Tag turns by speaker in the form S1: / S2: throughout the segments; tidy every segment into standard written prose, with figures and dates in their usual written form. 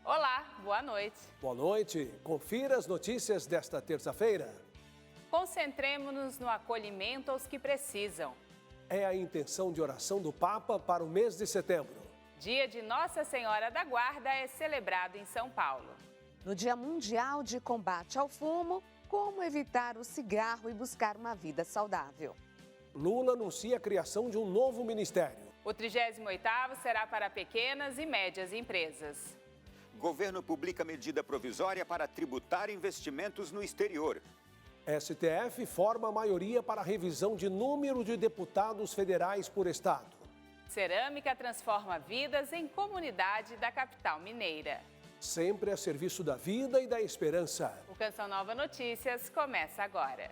S1: Olá, boa noite.
S2: Boa noite. Confira as notícias desta terça-feira.
S1: Concentremos-nos no acolhimento aos que precisam.
S2: É a intenção de oração do Papa para o mês de setembro.
S1: Dia de Nossa Senhora da Guarda é celebrado em São Paulo.
S3: No Dia Mundial de Combate ao Fumo, como evitar o cigarro e buscar uma vida saudável.
S2: Lula anuncia a criação de um novo ministério.
S1: O 38º será para pequenas e médias empresas.
S4: Governo publica medida provisória para tributar investimentos no exterior.
S2: STF forma a maioria para a revisão de número de deputados federais por estado.
S1: Cerâmica transforma vidas em comunidade da capital mineira.
S2: Sempre a serviço da vida e da esperança.
S1: O Canção Nova Notícias começa agora.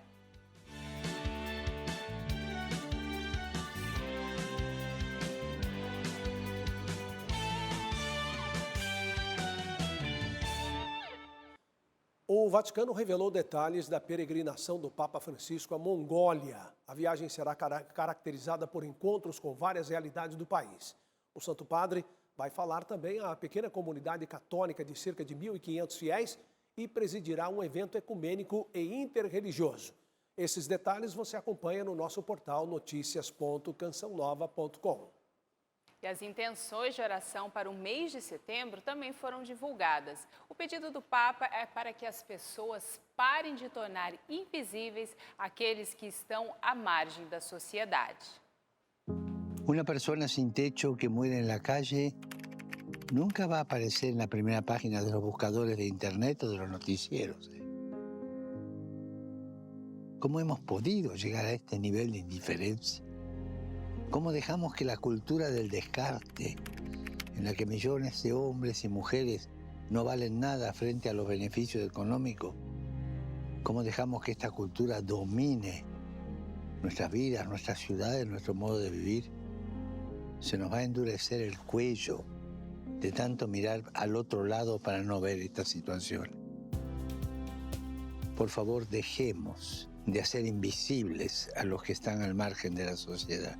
S2: O Vaticano revelou detalhes da peregrinação do Papa Francisco à Mongólia. A viagem será caracterizada por encontros com várias realidades do país. O Santo Padre vai falar também à pequena comunidade católica de cerca de 1.500 fiéis e presidirá um evento ecumênico e interreligioso. Esses detalhes você acompanha no nosso portal noticias.cançãonova.com.
S1: E as intenções de oração para o mês de setembro também foram divulgadas. O pedido do Papa é para que as pessoas parem de tornar invisíveis aqueles que estão à margem da sociedade.
S5: Una persona sin techo que muere en la calle nunca va a aparecer en la primera página de los buscadores de internet o de los noticieros. ¿Cómo hemos podido llegar a este nivel de indiferencia? ¿Cómo dejamos que la cultura del descarte, en la que millones de hombres y mujeres no valen nada frente a los beneficios económicos, cómo dejamos que esta cultura domine nuestras vidas, nuestras ciudades, nuestro modo de vivir? Se nos va a endurecer el cuello de tanto mirar al otro lado para no ver esta situación. Por favor, dejemos de hacer invisibles a los que están al margen de la sociedad,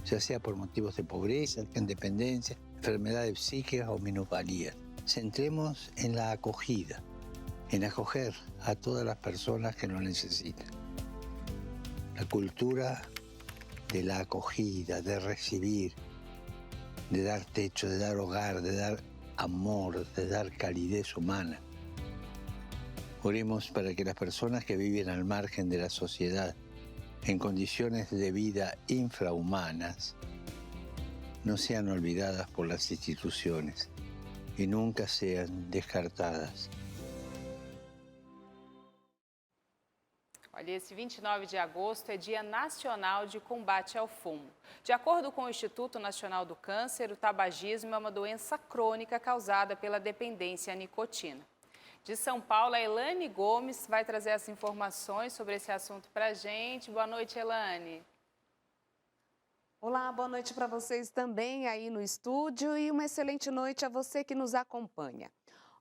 S5: ya sea por motivos de pobreza, independencia, enfermedades psíquicas o minusvalías. Centremos en la acogida, en acoger a todas las personas que lo necesitan. La cultura de la acogida, de recibir, de dar techo, de dar hogar, de dar amor, de dar calidez humana. Oremos para que las personas que viven al margen de la sociedad, en condiciones de vida infrahumanas, no sean olvidadas por las instituciones y nunca sean descartadas.
S1: Olha, esse 29 de agosto é Dia Nacional de Combate ao Fumo. De acordo com o Instituto Nacional do Câncer, o tabagismo é uma doença crônica causada pela dependência à nicotina. De São Paulo, a Elane Gomes vai trazer as informações sobre esse assunto para a gente. Boa noite, Elane.
S3: Olá, boa noite para vocês também aí no estúdio e uma excelente noite a você que nos acompanha.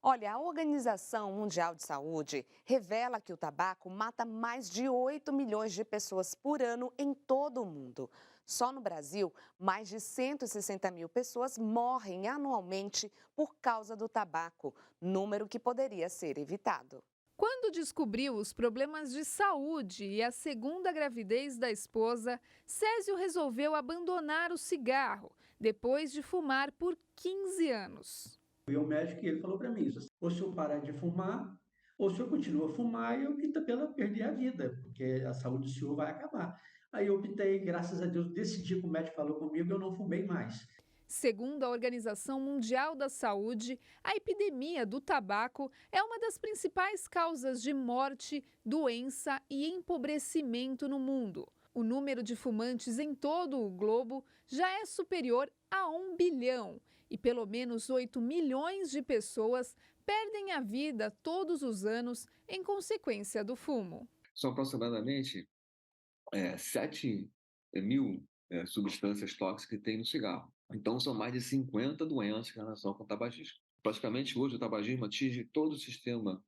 S3: Olha, a Organização Mundial de Saúde revela que o tabaco mata mais de 8 milhões de pessoas por ano em todo o mundo. Só no Brasil, mais de 160 mil pessoas morrem anualmente por causa do tabaco, número que poderia ser evitado.
S6: Quando descobriu os problemas de saúde e a segunda gravidez da esposa, Césio resolveu abandonar o cigarro, depois de fumar por 15 anos.
S7: E o médico ele falou para mim, ou se eu parar de fumar, ou se eu continuo a fumar, eu opto pela perder a vida, porque a saúde do senhor vai acabar. Aí eu optei, graças a Deus, decidi que o médico falou comigo, eu não fumei mais.
S6: Segundo a Organização Mundial da Saúde, a epidemia do tabaco é uma das principais causas de morte, doença e empobrecimento no mundo. O número de fumantes em todo o globo já é superior a 1 bilhão e pelo menos 8 milhões de pessoas perdem a vida todos os anos em consequência do fumo.
S8: São aproximadamente 7 mil substâncias tóxicas que tem no cigarro. Então, são mais de 50 doenças em relação com o tabagismo. Praticamente, hoje, o tabagismo atinge todo o sistema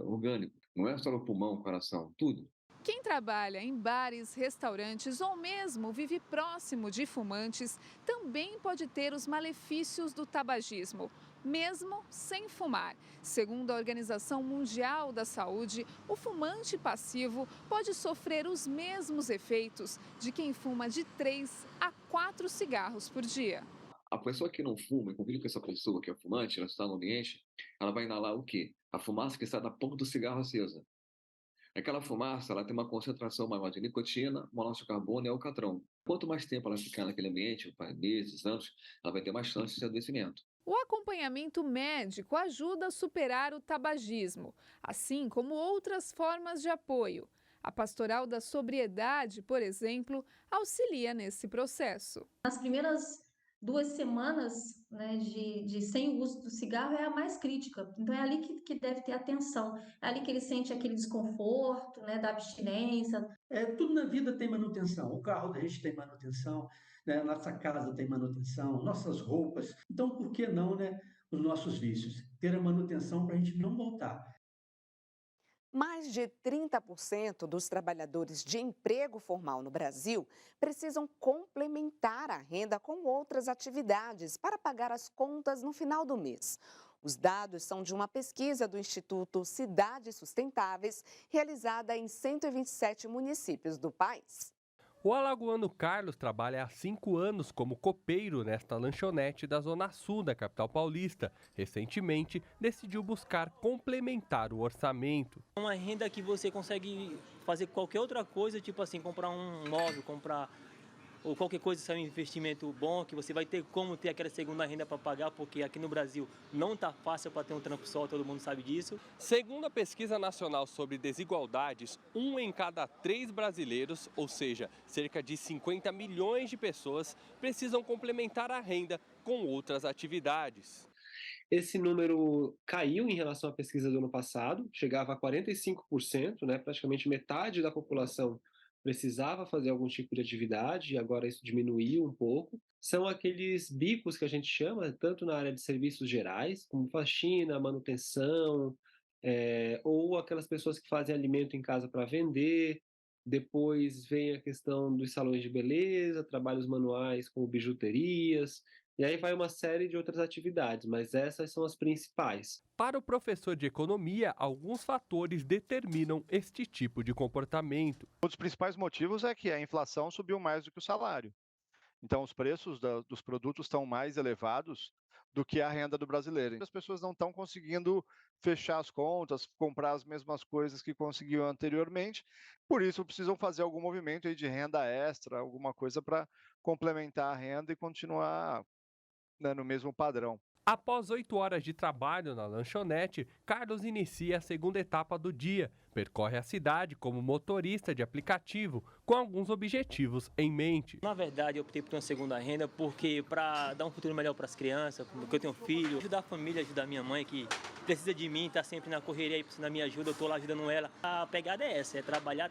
S8: orgânico. Não é só o pulmão, o coração, tudo.
S6: Quem trabalha em bares, restaurantes ou mesmo vive próximo de fumantes também pode ter os malefícios do tabagismo. mesmo sem fumar. Segundo a Organização Mundial da Saúde, o fumante passivo pode sofrer os mesmos efeitos de quem fuma de 3 a 4 cigarros por dia.
S8: A pessoa que não fuma e convive com essa pessoa que é fumante, ela está no ambiente, ela vai inalar o quê? A fumaça que está da ponta do cigarro acesa. Aquela fumaça, ela tem uma concentração maior de nicotina, monóxido de carbono e alcatrão. Quanto mais tempo ela ficar naquele ambiente, meses, anos, ela vai ter mais chances de adoecimento.
S6: O acompanhamento médico ajuda a superar o tabagismo, assim como outras formas de apoio. A Pastoral da Sobriedade, por exemplo, auxilia nesse processo.
S9: Nas primeiras 2 semanas, né, de sem o uso do cigarro é a mais crítica. Então, é ali que deve ter atenção. É ali que ele sente aquele desconforto, né, da abstinência.
S7: Tudo na vida tem manutenção. O carro da gente tem manutenção, né? Nossa casa tem manutenção, nossas roupas. Então, por que não, né, os nossos vícios? Ter a manutenção para a gente não voltar.
S3: Mais de 30% dos trabalhadores de emprego formal no Brasil precisam complementar a renda com outras atividades para pagar as contas no final do mês. Os dados são de uma pesquisa do Instituto Cidades Sustentáveis, realizada em 127 municípios do país.
S10: O alagoano Carlos trabalha há 5 anos como copeiro nesta lanchonete da Zona Sul da capital paulista. Recentemente, decidiu buscar complementar o orçamento.
S11: Uma renda que você consegue fazer qualquer outra coisa, tipo assim, comprar um móvel, comprar ou qualquer coisa, isso é um investimento bom, que você vai ter como ter aquela segunda renda para pagar, porque aqui no Brasil não está fácil para ter um trampo só, todo mundo sabe disso.
S10: Segundo a Pesquisa Nacional sobre Desigualdades, 1 em cada 3 brasileiros, ou seja, cerca de 50 milhões de pessoas, precisam complementar a renda com outras atividades.
S12: Esse número caiu em relação à pesquisa do ano passado, chegava a 45%, né, praticamente metade da população precisava fazer algum tipo de atividade, e agora isso diminuiu um pouco. São aqueles bicos que a gente chama, tanto na área de serviços gerais, como faxina, manutenção, ou aquelas pessoas que fazem alimento em casa para vender. Depois vem a questão dos salões de beleza, trabalhos manuais como bijuterias, e aí vai uma série de outras atividades, mas essas são as principais.
S10: Para o professor de economia, alguns fatores determinam este tipo de comportamento.
S13: Um dos principais motivos é que a inflação subiu mais do que o salário. Então, os preços dos produtos estão mais elevados do que a renda do brasileiro. As pessoas não estão conseguindo fechar as contas, comprar as mesmas coisas que conseguiam anteriormente, por isso precisam fazer algum movimento aí de renda extra, alguma coisa para complementar a renda e continuar, né, no mesmo padrão.
S10: Após 8 horas de trabalho na lanchonete, Carlos inicia a segunda etapa do dia. Percorre a cidade como motorista de aplicativo, com alguns objetivos em mente.
S11: Na verdade, eu optei por uma segunda renda porque para dar um futuro melhor para as crianças, porque eu tenho filho, ajudar a família, ajudar a minha mãe que precisa de mim, está sempre na correria e precisa da minha ajuda, eu estou lá ajudando ela. A pegada é essa, é trabalhar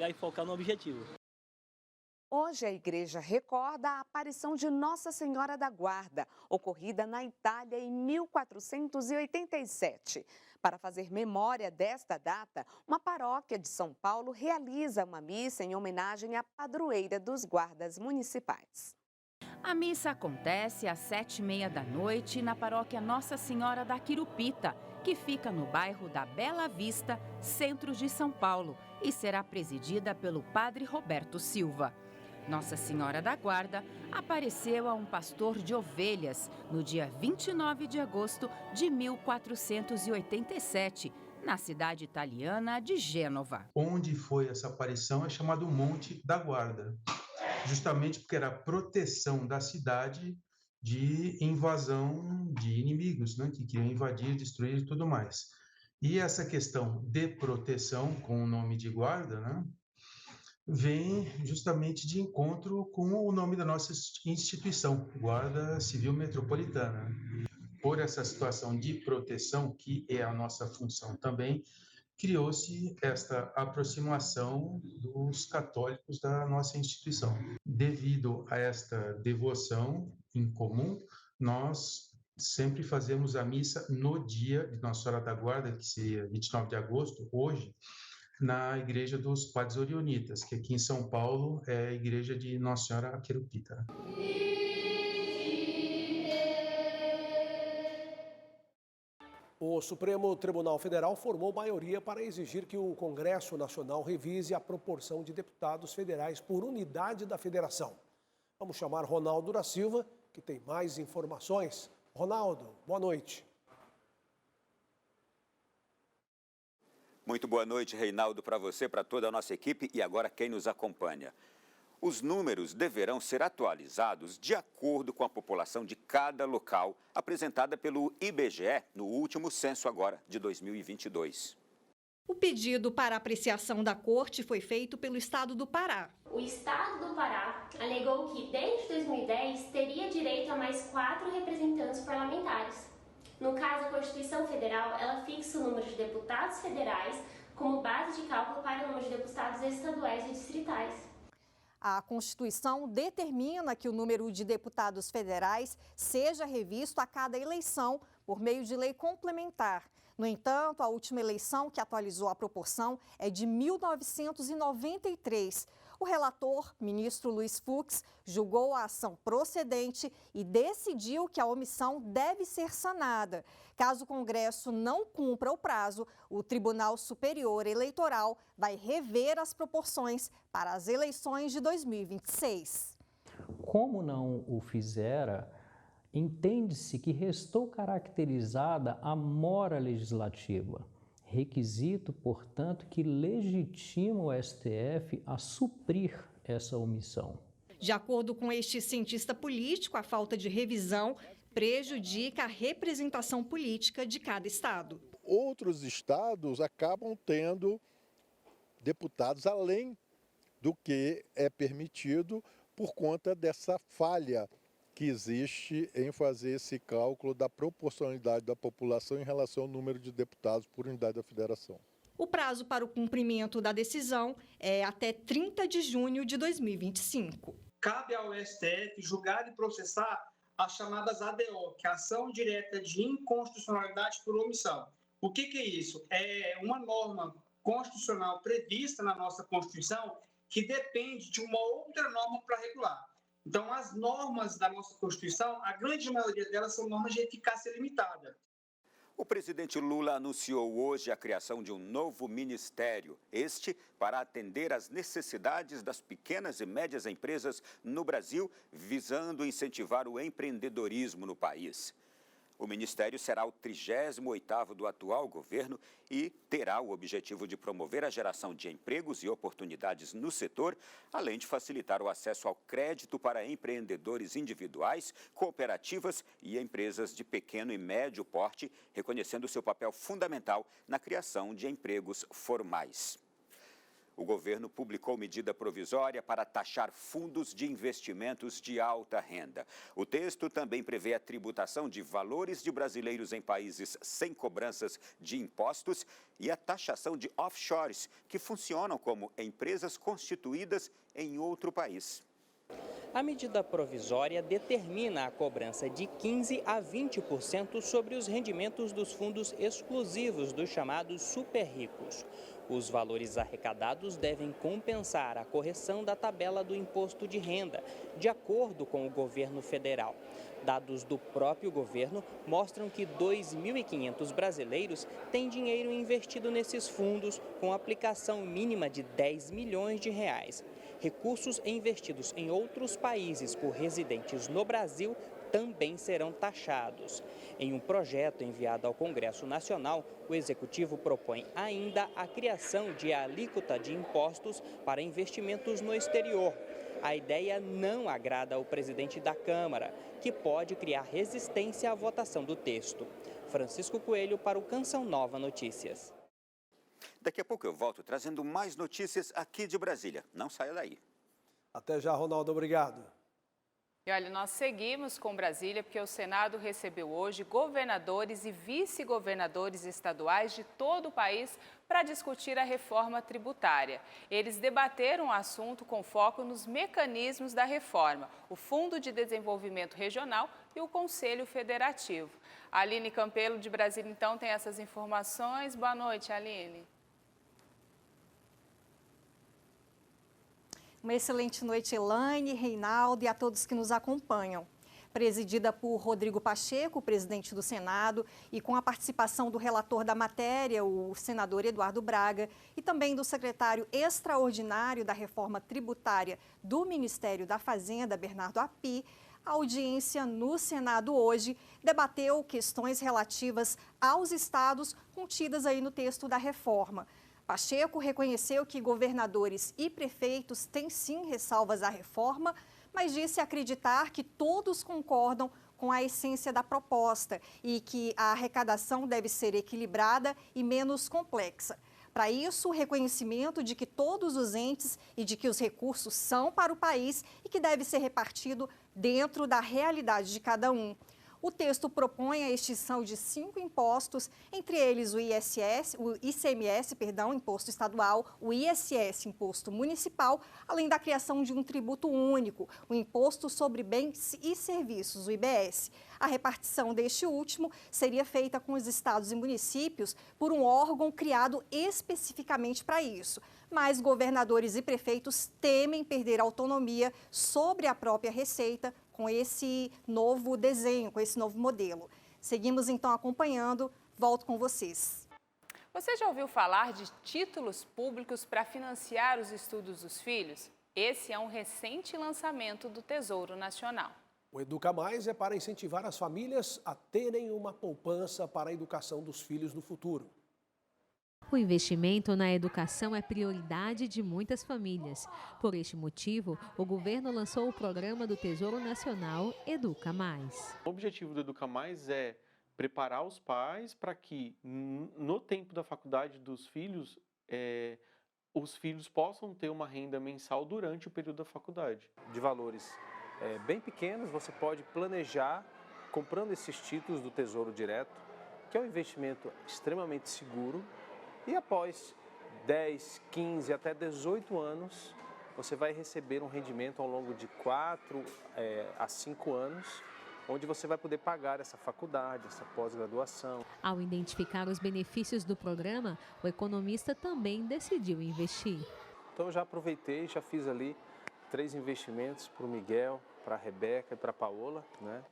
S11: e focar no objetivo.
S3: Hoje a igreja recorda a aparição de Nossa Senhora da Guarda, ocorrida na Itália em 1487. Para fazer memória desta data, uma paróquia de São Paulo realiza uma missa em homenagem à padroeira dos guardas municipais.
S14: A missa acontece às 7h30 da noite na paróquia Nossa Senhora da Quirupita, que fica no bairro da Bela Vista, centro de São Paulo, e será presidida pelo padre Roberto Silva. Nossa Senhora da Guarda apareceu a um pastor de ovelhas no dia 29 de agosto de 1487, na cidade italiana de Gênova.
S15: Onde foi essa aparição é chamado Monte da Guarda, justamente porque era a proteção da cidade de invasão de inimigos, né, que queriam invadir, destruir e tudo mais. E essa questão de proteção, com o nome de guarda, né, vem justamente de encontro com o nome da nossa instituição, Guarda Civil Metropolitana. Por essa situação de proteção, que é a nossa função também, criou-se esta aproximação dos católicos da nossa instituição. Devido a esta devoção em comum, nós sempre fazemos a missa no dia de Nossa Senhora da Guarda, que seria 29 de agosto, hoje, na Igreja dos Padres Orionitas, que aqui em São Paulo é a Igreja de Nossa Senhora da Quirupita.
S2: O Supremo Tribunal Federal formou maioria para exigir que o Congresso Nacional revise a proporção de deputados federais por unidade da federação. Vamos chamar Ronaldo da Silva, que tem mais informações. Ronaldo, boa noite.
S4: Muito boa noite, Reinaldo, para você, para toda a nossa equipe e agora quem nos acompanha. Os números deverão ser atualizados de acordo com a população de cada local, apresentada pelo IBGE no último censo agora de 2022.
S16: O pedido para apreciação da corte foi feito pelo Estado do Pará.
S17: O Estado do Pará alegou que, desde 2010, teria direito a mais 4 representantes parlamentares. No caso, a Constituição Federal, ela fixa o número de deputados federais como base de cálculo para o número de deputados estaduais e distritais.
S16: A Constituição determina que o número de deputados federais seja revisto a cada eleição por meio de lei complementar. No entanto, a última eleição que atualizou a proporção é de 1993. O relator, ministro Luiz Fux, julgou a ação procedente e decidiu que a omissão deve ser sanada. Caso o Congresso não cumpra o prazo, o Tribunal Superior Eleitoral vai rever as proporções para as eleições de 2026.
S18: Como não o fizera, entende-se que restou caracterizada a mora legislativa. Requisito, portanto, que legitima o STF a suprir essa omissão.
S16: De acordo com este cientista político, a falta de revisão prejudica a representação política de cada estado.
S19: Outros estados acabam tendo deputados além do que é permitido por conta dessa falha que existe em fazer esse cálculo da proporcionalidade da população em relação ao número de deputados por unidade da federação.
S16: O prazo para o cumprimento da decisão é até 30 de junho de 2025.
S20: Cabe ao STF julgar e processar as chamadas ADO, que é Ação Direta de Inconstitucionalidade por Omissão. O que é isso? É uma norma constitucional prevista na nossa Constituição que depende de uma outra norma para regular. Então, as normas da nossa Constituição, a grande maioria delas são normas de eficácia limitada.
S4: O presidente Lula anunciou hoje a criação de um novo ministério, este para atender às necessidades das pequenas e médias empresas no Brasil, visando incentivar o empreendedorismo no país. O ministério será o 38º do atual governo e terá o objetivo de promover a geração de empregos e oportunidades no setor, além de facilitar o acesso ao crédito para empreendedores individuais, cooperativas e empresas de pequeno e médio porte, reconhecendo seu papel fundamental na criação de empregos formais. O governo publicou medida provisória para taxar fundos de investimentos de alta renda. O texto também prevê a tributação de valores de brasileiros em países sem cobranças de impostos e a taxação de offshores, que funcionam como empresas constituídas em outro país.
S21: A medida provisória determina a cobrança de 15% a 20% sobre os rendimentos dos fundos exclusivos dos chamados super ricos. Os valores arrecadados devem compensar a correção da tabela do imposto de renda, de acordo com o governo federal. Dados do próprio governo mostram que 2.500 brasileiros têm dinheiro investido nesses fundos, com aplicação mínima de 10 milhões de reais. Recursos investidos em outros países por residentes no Brasil também serão taxados. Em um projeto enviado ao Congresso Nacional, o Executivo propõe ainda a criação de alíquota de impostos para investimentos no exterior. A ideia não agrada ao presidente da Câmara, que pode criar resistência à votação do texto. Francisco Coelho para o Canção Nova Notícias.
S4: Daqui a pouco eu volto trazendo mais notícias aqui de Brasília. Não saia daí.
S2: Até já, Ronaldo. Obrigado.
S1: E olha, nós seguimos com Brasília porque o Senado recebeu hoje governadores e vice-governadores estaduais de todo o país para discutir a reforma tributária. Eles debateram o assunto com foco nos mecanismos da reforma, o Fundo de Desenvolvimento Regional e o Conselho Federativo. A Aline Campelo, de Brasília, então, tem essas informações. Boa noite, Aline.
S16: Uma excelente noite, Elaine, Reinaldo e a todos que nos acompanham. presidida por Rodrigo Pacheco, presidente do Senado, e com a participação do relator da matéria, o senador Eduardo Braga, e também do secretário extraordinário da reforma tributária do Ministério da Fazenda, Bernardo Api. A audiência no Senado hoje debateu questões relativas aos estados contidas aí no texto da reforma. Pacheco reconheceu que governadores e prefeitos têm sim ressalvas à reforma, mas disse acreditar que todos concordam com a essência da proposta e que a arrecadação deve ser equilibrada e menos complexa. Para isso, o reconhecimento de que todos os entes e de que os recursos são para o país e que deve ser repartido dentro da realidade de cada um. O texto propõe a extinção de 5 impostos, entre eles o ICMS, Imposto Estadual, o ISS, Imposto Municipal, além da criação de um tributo único, o Imposto sobre Bens e Serviços, o IBS. A repartição deste último seria feita com os estados e municípios por um órgão criado especificamente para isso. Mas governadores e prefeitos temem perder autonomia sobre a própria receita com esse novo desenho, com esse novo modelo. Seguimos então acompanhando. Volto com vocês.
S1: Você já ouviu falar de títulos públicos para financiar os estudos dos filhos? Esse é um recente lançamento do Tesouro Nacional.
S2: O Educa Mais é para incentivar as famílias a terem uma poupança para a educação dos filhos no futuro.
S5: O investimento na educação é prioridade de muitas famílias. Por este motivo, o governo lançou o programa do Tesouro Nacional Educa Mais.
S22: O objetivo do Educa Mais é preparar os pais para que, no tempo da faculdade dos filhos, os filhos possam ter uma renda mensal durante o período da faculdade.
S23: De valores bem pequenos, você pode planejar comprando esses títulos do Tesouro Direto, que é um investimento extremamente seguro. E após 10, 15, até 18 anos, você vai receber um rendimento ao longo de 4 a 5 anos, onde você vai poder pagar essa faculdade, essa pós-graduação.
S5: Ao identificar os benefícios do programa, o economista também decidiu investir.
S23: Então eu já aproveitei, já fiz ali 3 investimentos para o Miguel, para a Rebeca e para a Paola, né?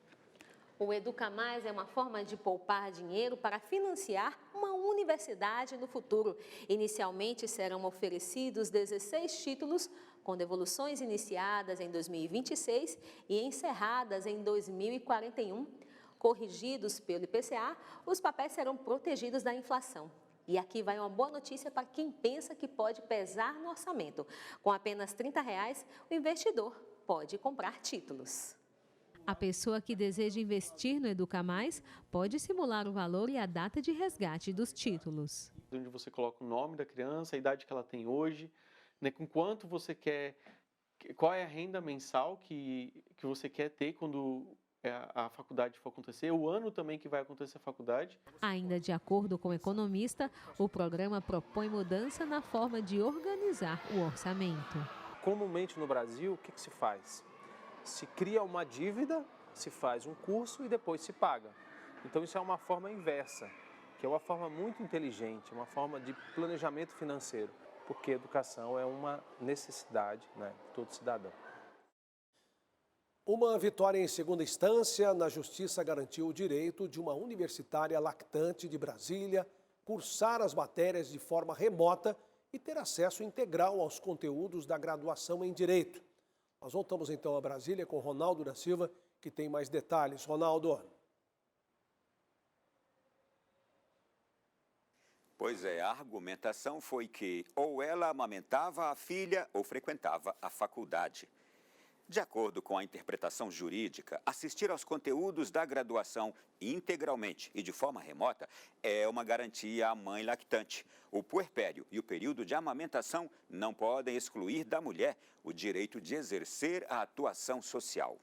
S24: O Educa Mais é uma forma de poupar dinheiro para financiar uma universidade no futuro. Inicialmente serão oferecidos 16 títulos, com devoluções iniciadas em 2026 e encerradas em 2041. Corrigidos pelo IPCA, os papéis serão protegidos da inflação. E aqui vai uma boa notícia para quem pensa que pode pesar no orçamento. Com apenas R$ 30, o investidor pode comprar títulos.
S5: A pessoa que deseja investir no Educa Mais pode simular o valor e a data de resgate dos títulos.
S22: Onde você coloca o nome da criança, a idade que ela tem hoje, né, com quanto você quer, qual é a renda mensal que você quer ter quando a faculdade for acontecer, o ano também que vai acontecer a faculdade.
S5: Ainda de acordo com o economista, o programa propõe mudança na forma de organizar o orçamento.
S23: Comumente no Brasil, o que se faz? Se cria uma dívida, se faz um curso e depois se paga. Então isso é uma forma inversa, que é uma forma muito inteligente, uma forma de planejamento financeiro, porque educação é uma necessidade, né, de todo cidadão.
S2: Uma vitória em segunda instância na Justiça garantiu o direito de uma universitária lactante de Brasília cursar as matérias de forma remota e ter acesso integral aos conteúdos da graduação em Direito. Nós voltamos então a Brasília com Ronaldo da Silva, que tem mais detalhes. Ronaldo.
S4: Pois é, a argumentação foi que ou ela amamentava a filha ou frequentava a faculdade. De acordo com a interpretação jurídica, assistir aos conteúdos da graduação integralmente e de forma remota é uma garantia à mãe lactante. O puerpério e o período de amamentação não podem excluir da mulher o direito de exercer a atuação social.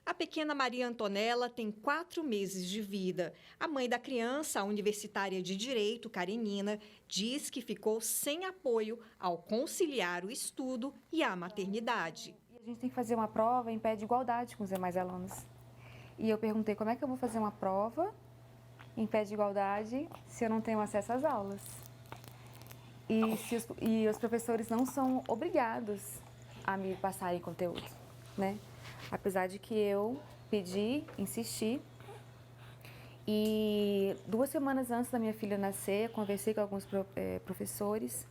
S16: A pequena Maria Antonella tem 4 meses de vida. A mãe da criança, a universitária de Direito, Karenina, diz que ficou sem apoio ao conciliar o estudo e a maternidade.
S25: A gente tem que fazer uma prova em pé de igualdade com os demais alunos. E eu perguntei como é que eu vou fazer uma prova em pé de igualdade se eu não tenho acesso às aulas. E os professores não são obrigados a me passarem conteúdo, né? Apesar de que eu pedi, insisti. E 2 semanas antes da minha filha nascer, conversei com alguns professores.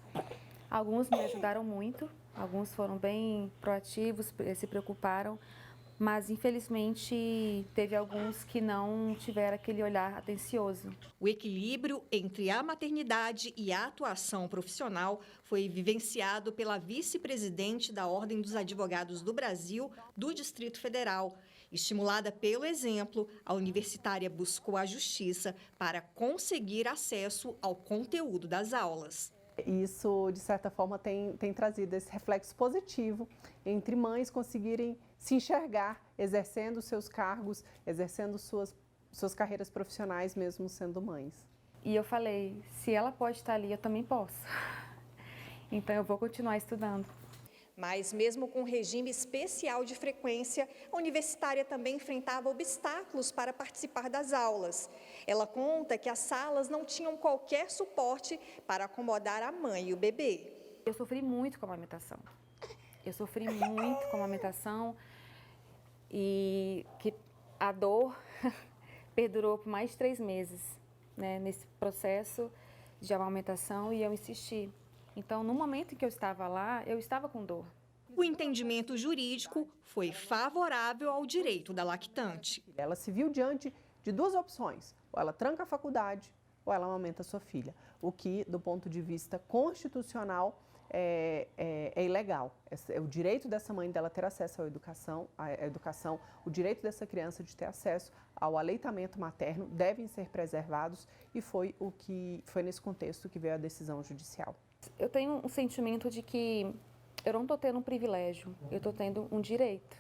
S25: Alguns me ajudaram muito, alguns foram bem proativos, se preocuparam. Mas, infelizmente, teve alguns que não tiveram aquele olhar atencioso.
S16: O equilíbrio entre a maternidade e a atuação profissional foi vivenciado pela vice-presidente da Ordem dos Advogados do Brasil, do Distrito Federal. Estimulada pelo exemplo, a universitária buscou a justiça para conseguir acesso ao conteúdo das aulas.
S6: Isso, de certa forma, tem trazido esse reflexo positivo entre mães conseguirem se enxergar exercendo seus cargos, exercendo suas carreiras profissionais, mesmo sendo mães.
S25: E eu falei, se ela pode estar ali, eu também posso. Então eu vou continuar estudando.
S16: Mas mesmo com regime especial de frequência, a universitária também enfrentava obstáculos para participar das aulas. Ela conta que as salas não tinham qualquer suporte para acomodar a mãe e o bebê.
S25: Eu sofri muito com a amamentação. E que a dor perdurou por mais de 3 meses, né, nesse processo de amamentação, e eu insisti. Então, no momento em que eu estava lá, eu estava com dor.
S16: O entendimento jurídico foi favorável ao direito da lactante.
S6: Ela se viu diante de 2 opções: ou ela tranca a faculdade, ou ela amamenta sua filha. O que, do ponto de vista constitucional, é ilegal. É o direito dessa mãe dela ter acesso à educação, o direito dessa criança de ter acesso ao aleitamento materno devem ser preservados, e foi nesse contexto que veio a decisão judicial.
S25: Eu tenho um sentimento de que eu não estou tendo um privilégio, eu estou tendo um direito.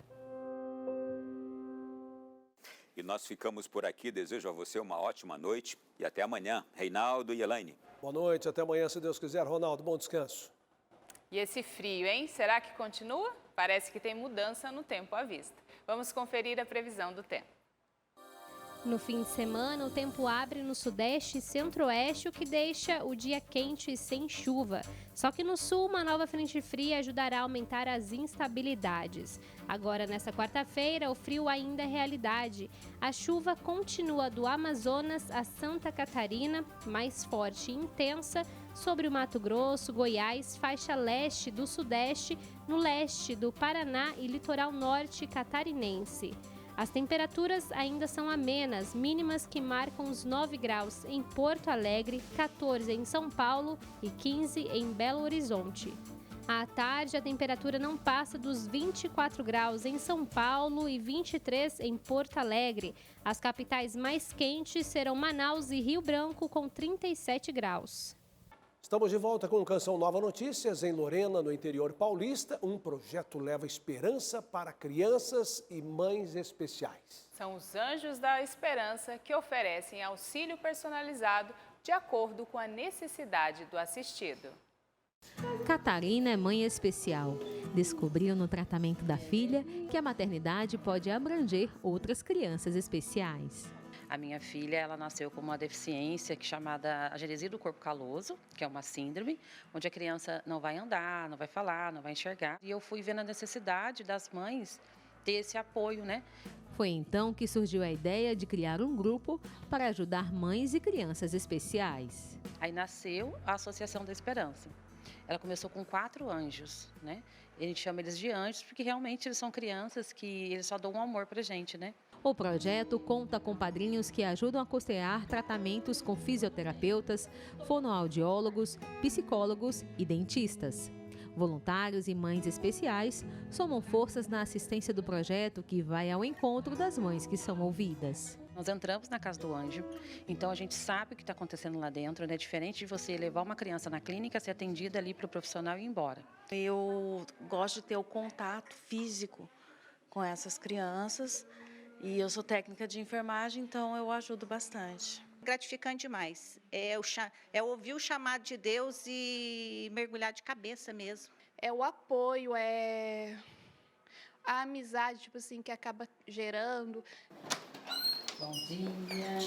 S4: E nós ficamos por aqui. Desejo a você uma ótima noite e até amanhã. Reinaldo e Elaine.
S2: Boa noite, até amanhã, se Deus quiser. Ronaldo, bom descanso.
S1: E esse frio, hein? Será que continua? Parece que tem mudança no tempo à vista. Vamos conferir a previsão do tempo.
S7: No fim de semana, o tempo abre no sudeste e centro-oeste, o que deixa o dia quente e sem chuva. Só que no sul, uma nova frente fria ajudará a aumentar as instabilidades. Agora, nesta quarta-feira, o frio ainda é realidade. A chuva continua do Amazonas a Santa Catarina, mais forte e intensa, sobre o Mato Grosso, Goiás, faixa leste do sudeste, no leste do Paraná e litoral norte catarinense. As temperaturas ainda são amenas, mínimas que marcam os 9 graus em Porto Alegre, 14 em São Paulo e 15 em Belo Horizonte. À tarde, a temperatura não passa dos 24 graus em São Paulo e 23 em Porto Alegre. As capitais mais quentes serão Manaus e Rio Branco, com 37 graus.
S2: Estamos de volta com Canção Nova Notícias. Em Lorena, no interior paulista, um projeto leva esperança para crianças e mães especiais.
S1: São os Anjos da Esperança, que oferecem auxílio personalizado de acordo com a necessidade do assistido.
S5: Catarina é mãe especial. Descobriu no tratamento da filha que a maternidade pode abranger outras crianças especiais.
S8: A minha filha, ela nasceu com uma deficiência chamada agenesia do corpo caloso, que é uma síndrome, onde a criança não vai andar, não vai falar, não vai enxergar. E eu fui vendo a necessidade das mães ter esse apoio, né?
S5: Foi então que surgiu a ideia de criar um grupo para ajudar mães e crianças especiais.
S8: Aí nasceu a Associação da Esperança. Ela começou com 4 anjos, né? A gente chama eles de anjos porque realmente eles são crianças que eles só dão um amor pra gente, né?
S5: O projeto conta com padrinhos que ajudam a custear tratamentos com fisioterapeutas, fonoaudiólogos, psicólogos e dentistas. Voluntários e mães especiais somam forças na assistência do projeto, que vai ao encontro das mães que são ouvidas.
S8: Nós entramos na Casa do Anjo, então a gente sabe o que está acontecendo lá dentro, né? Diferente de você levar uma criança na clínica, ser atendida ali para o profissional e ir embora.
S9: Eu gosto de ter o contato físico com essas crianças e eu sou técnica de enfermagem, então eu ajudo bastante.
S12: Gratificante demais. É ouvir o chamado de Deus e mergulhar de cabeça mesmo.
S26: É o apoio, é a amizade, tipo assim, que acaba gerando.
S8: Bom dia.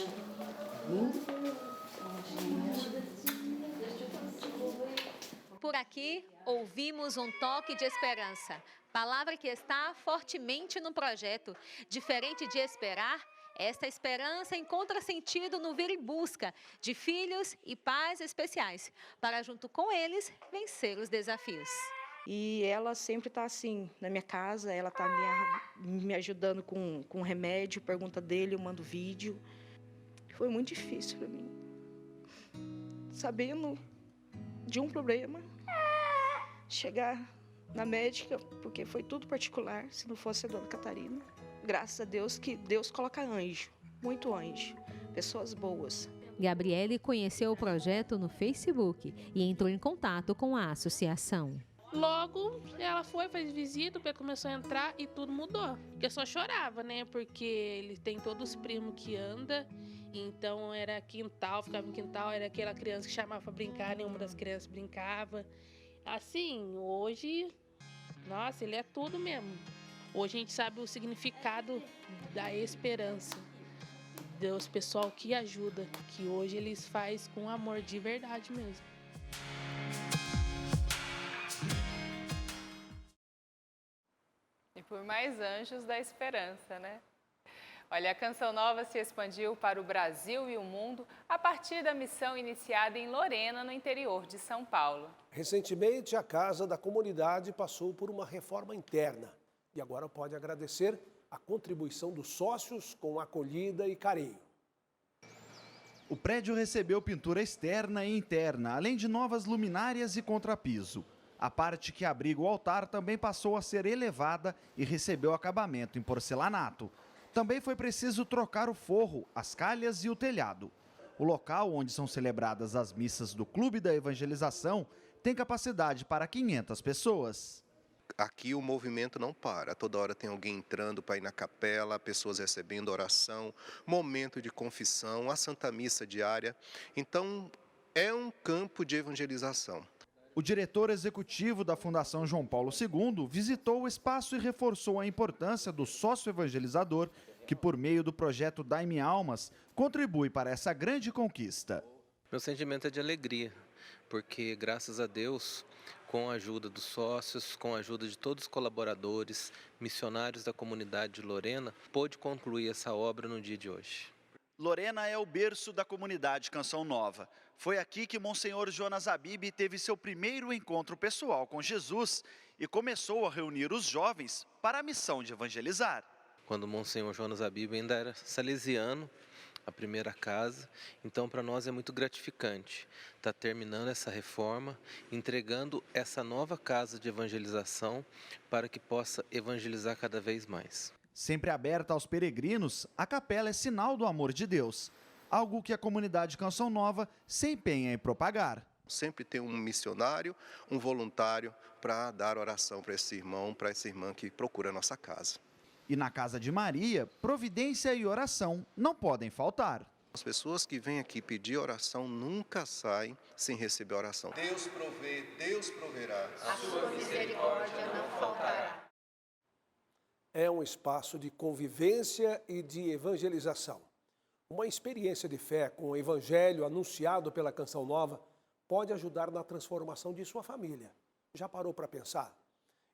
S27: Por aqui
S24: aqui ouvimos um toque de esperança, palavra que está fortemente no projeto. Diferente de esperar, esta esperança encontra sentido no vir em busca de filhos e pais especiais, para junto com eles vencer os desafios.
S3: E ela sempre está assim, na minha casa, ela está me ajudando com remédio, pergunta dele, eu mando vídeo. Foi muito difícil para mim, sabendo de um problema, chegar na médica, porque foi tudo particular, se não fosse a dona Catarina. Graças a Deus que Deus coloca anjo, muito anjo, pessoas boas.
S5: Gabriele conheceu o projeto no Facebook e entrou em contato com a associação.
S10: Logo, ela fez visita, começou a entrar e tudo mudou. Eu só chorava, né? Porque ele tem todos os primos que andam. Então era quintal, ficava em quintal, era aquela criança que chamava para brincar, nenhuma das crianças brincava. Assim, hoje, nossa, ele é tudo mesmo. Hoje a gente sabe o significado da esperança. Deus, pessoal que ajuda, que hoje eles fazem com amor de verdade mesmo.
S1: E por mais anjos da esperança, né? Olha, a Canção Nova se expandiu para o Brasil e o mundo a partir da missão iniciada em Lorena, no interior de São Paulo.
S2: Recentemente, a Casa da Comunidade passou por uma reforma interna e agora pode agradecer a contribuição dos sócios com acolhida e carinho.
S11: O prédio recebeu pintura externa e interna, além de novas luminárias e contrapiso. A parte que abriga o altar também passou a ser elevada e recebeu acabamento em porcelanato. Também foi preciso trocar o forro, as calhas e o telhado. O local onde são celebradas as missas do Clube da Evangelização tem capacidade para 500 pessoas.
S13: Aqui o movimento não para, toda hora tem alguém entrando para ir na capela, pessoas recebendo oração, momento de confissão, a Santa Missa diária. Então é um campo de evangelização.
S11: O diretor executivo da Fundação João Paulo II visitou o espaço e reforçou a importância do sócio evangelizador, que por meio do projeto Dai-me Almas, contribui para essa grande conquista.
S14: Meu sentimento é de alegria, porque graças a Deus, com a ajuda dos sócios, com a ajuda de todos os colaboradores, missionários da comunidade de Lorena, pôde concluir essa obra no dia de hoje.
S11: Lorena é o berço da comunidade Canção Nova. Foi aqui que Monsenhor Jonas Abib teve seu primeiro encontro pessoal com Jesus e começou a reunir os jovens para a missão de evangelizar.
S14: Quando Monsenhor Jonas Abib ainda era salesiano, a primeira casa, então para nós é muito gratificante estar terminando essa reforma, entregando essa nova casa de evangelização para que possa evangelizar cada vez mais.
S11: Sempre aberta aos peregrinos, a capela é sinal do amor de Deus, algo que a comunidade Canção Nova se empenha em propagar.
S13: Sempre tem um missionário, um voluntário para dar oração para esse irmão, para essa irmã que procura a nossa casa.
S11: E na casa de Maria, providência e oração não podem faltar.
S13: As pessoas que vêm aqui pedir oração nunca saem sem receber oração.
S15: Deus provê, Deus proverá.
S12: A sua misericórdia não faltará.
S2: É um espaço de convivência e de evangelização. Uma experiência de fé com o evangelho anunciado pela Canção Nova pode ajudar na transformação de sua família. Já parou para pensar?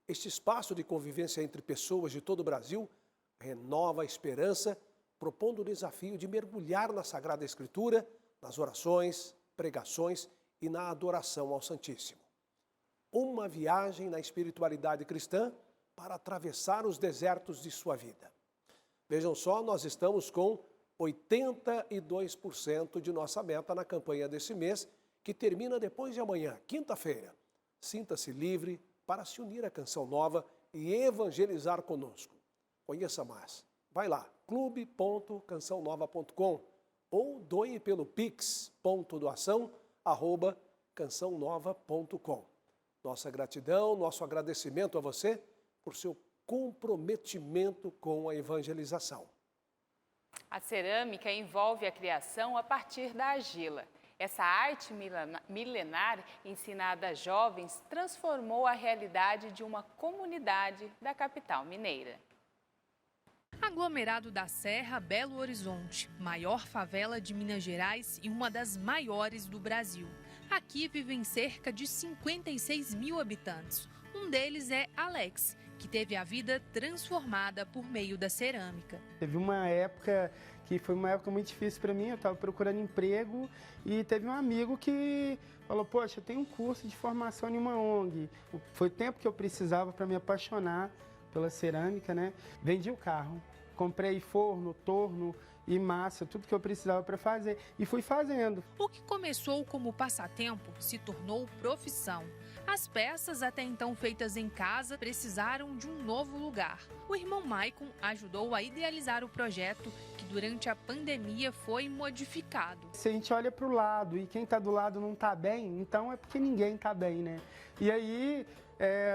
S2: Este espaço de convivência entre pessoas de todo o Brasil renova a esperança, propondo o desafio de mergulhar na Sagrada Escritura, nas orações, pregações e na adoração ao Santíssimo. Uma viagem na espiritualidade cristã para atravessar os desertos de sua vida. Vejam só, nós estamos com 82% de nossa meta na campanha desse mês, que termina depois de amanhã, quinta-feira. Sinta-se livre para se unir à Canção Nova e evangelizar conosco. Conheça mais. Vai lá, clube.cançãonova.com ou doe pelo pix.doação@cançãonova.com. Nossa gratidão, nosso agradecimento a você por seu comprometimento com a evangelização.
S1: A cerâmica envolve a criação a partir da argila. Essa arte milenar ensinada a jovens transformou a realidade de uma comunidade da capital mineira.
S27: Aglomerado da Serra, Belo Horizonte, maior favela de Minas Gerais e uma das maiores do Brasil.
S17: Aqui vivem cerca de 56 mil habitantes. Um deles é Alex, que teve a vida transformada por meio da cerâmica.
S18: Teve uma época que foi uma época muito difícil para mim, eu estava procurando emprego e teve um amigo que falou, poxa, eu tenho um curso de formação em uma ONG. Foi o tempo que eu precisava para me apaixonar pela cerâmica, né? Vendi o carro, comprei forno, torno e massa, tudo que eu precisava para fazer e fui fazendo.
S17: O que começou como passatempo se tornou profissão. As peças, até então feitas em casa, precisaram de um novo lugar. O irmão Maicon ajudou a idealizar o projeto, que durante a pandemia foi modificado.
S18: Se a gente olha para o lado e quem está do lado não está bem, então é porque ninguém está bem, né? E aí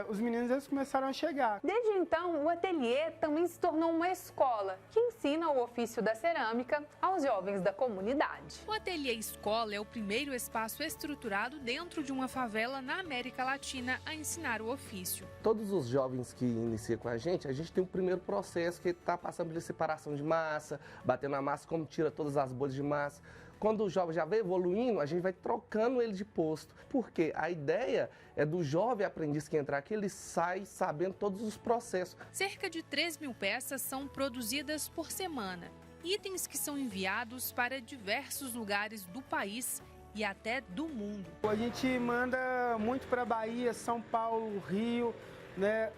S18: os meninos eles começaram a chegar.
S19: Desde então, o ateliê também se tornou uma escola que ensina o ofício da cerâmica aos jovens da comunidade.
S17: O ateliê escola é o primeiro espaço estruturado dentro de uma favela na América Latina a ensinar o ofício.
S20: Todos os jovens que iniciam com a gente tem o primeiro processo que está passando pela separação de massa, batendo a massa, como tira todas as bolhas de massa. Quando o jovem já vem evoluindo, a gente vai trocando ele de posto. Porque a ideia é do jovem aprendiz que entrar aqui, ele sai sabendo todos os processos.
S17: Cerca de 3 mil peças são produzidas por semana. Itens que são enviados para diversos lugares do país e até do mundo.
S18: A gente manda muito para Bahia, São Paulo, Rio, né?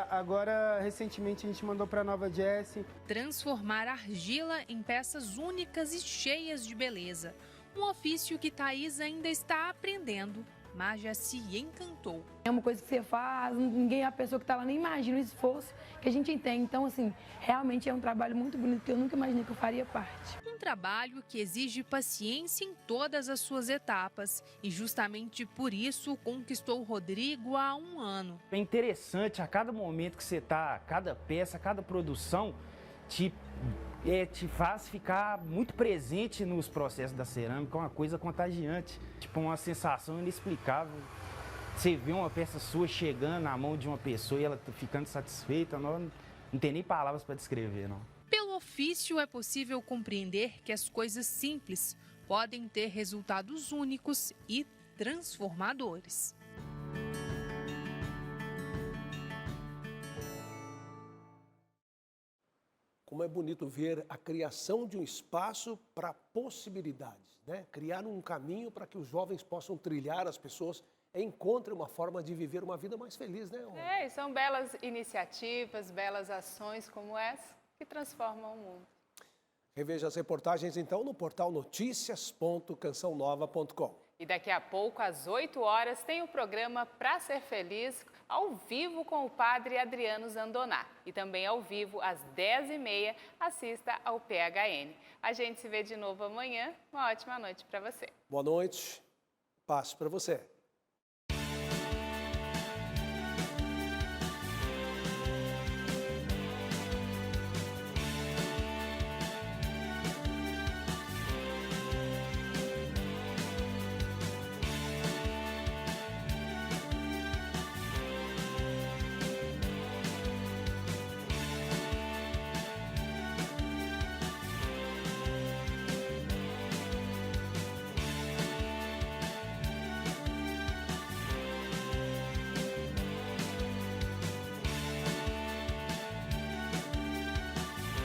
S18: Agora, recentemente, a gente mandou para Nova Jersey.
S17: Transformar argila em peças únicas e cheias de beleza. Um ofício que Thaís ainda está aprendendo, mas já se encantou.
S21: É uma coisa que você faz, ninguém, a pessoa que está lá nem imagina o esforço que a gente tem. Então, assim, realmente é um trabalho muito bonito que eu nunca imaginei que eu faria parte.
S17: Um trabalho que exige paciência em todas as suas etapas e justamente por isso conquistou o Rodrigo há 1 ano.
S22: É interessante, a cada momento que você está, cada peça, cada produção te faz ficar muito presente nos processos da cerâmica, é uma coisa contagiante, tipo uma sensação inexplicável. Você vê uma peça sua chegando na mão de uma pessoa e ela ficando satisfeita, não tem nem palavras para descrever, não.
S17: Pelo ofício é possível compreender que as coisas simples podem ter resultados únicos e transformadores.
S2: Como é bonito ver a criação de um espaço para possibilidades, né? Criar um caminho para que os jovens possam trilhar, as pessoas encontrem uma forma de viver uma vida mais feliz, né?
S1: E são belas iniciativas, belas ações como essa que transformam o mundo.
S2: Reveja as reportagens então no portal noticias.cançãonova.com.
S1: E daqui a pouco, às 8 horas, tem o programa Pra Ser Feliz, ao vivo com o padre Adriano Zandoná. E também ao vivo, às 10h30, assista ao PHN. A gente se vê de novo amanhã. Uma ótima noite para você.
S2: Boa noite. Paz para você.